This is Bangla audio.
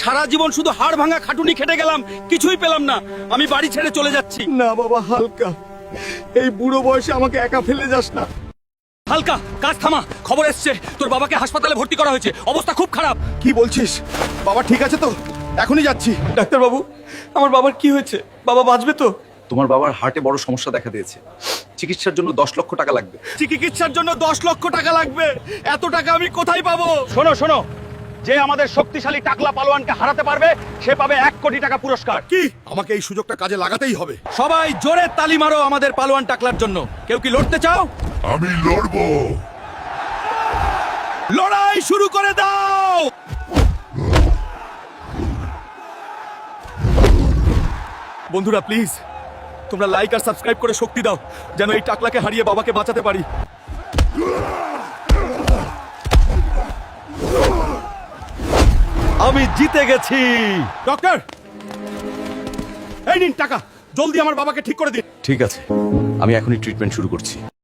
সারা জীবন শুধু হাড় ভাঙা খাটুনি খেটে গেলাম, কিছুই পেলাম না। আমি বাড়ি ছেড়ে চলে যাচ্ছি। না বাবা, হালকা, এই বুড়ো বয়সে আমাকে একা ফেলে যাস না। হালকা, কাজ থামা। খবর এসছে তোর বাবাকে হাসপাতালে ভর্তি করা হয়েছে, অবস্থা খুব খারাপ। কি বলছিস? বাবা ঠিক আছে তো? এখনই যাচ্ছি। ডাক্তার বাবু, আমার বাবার কি হয়েছে? বাবা বাঁচবে তো? তোমার বাবার হার্টে বড় সমস্যা দেখা দিয়েছে, চিকিৎসার জন্য 10 লক্ষ টাকা লাগবে। চিকিৎসার জন্য 10 লক্ষ টাকা লাগবে? এত টাকা আমি কোথায় পাবো? শোনো শোনো, যে আমাদের শক্তিশালী টাকলা পালোয়ানকে হারাতে পারবে সে পাবে 1 কোটি টাকা পুরস্কার। কি? আমাকে এই সুযোগটা কাজে লাগাতেই হবে। সবাই জোরে তালি মারো আমাদের পালোয়ান টাকলার জন্য। কেউ কি লড়তে চাও? আমি লড়বো। লড়াই শুরু করে দাও। বন্ধুরা প্লিজ, তোমরা লাইক আর সাবস্ক্রাইব করে শক্তি দাও, যেন এই টাকলাকে হারিয়ে বাবাকে বাঁচাতে পারি। আমি জিতে গেছি। ডক্টর, এই নিন টাকা, জলদি আমার বাবাকে ঠিক করে দিন। ঠিক আছে, আমি এখনই ট্রিটমেন্ট শুরু করছি।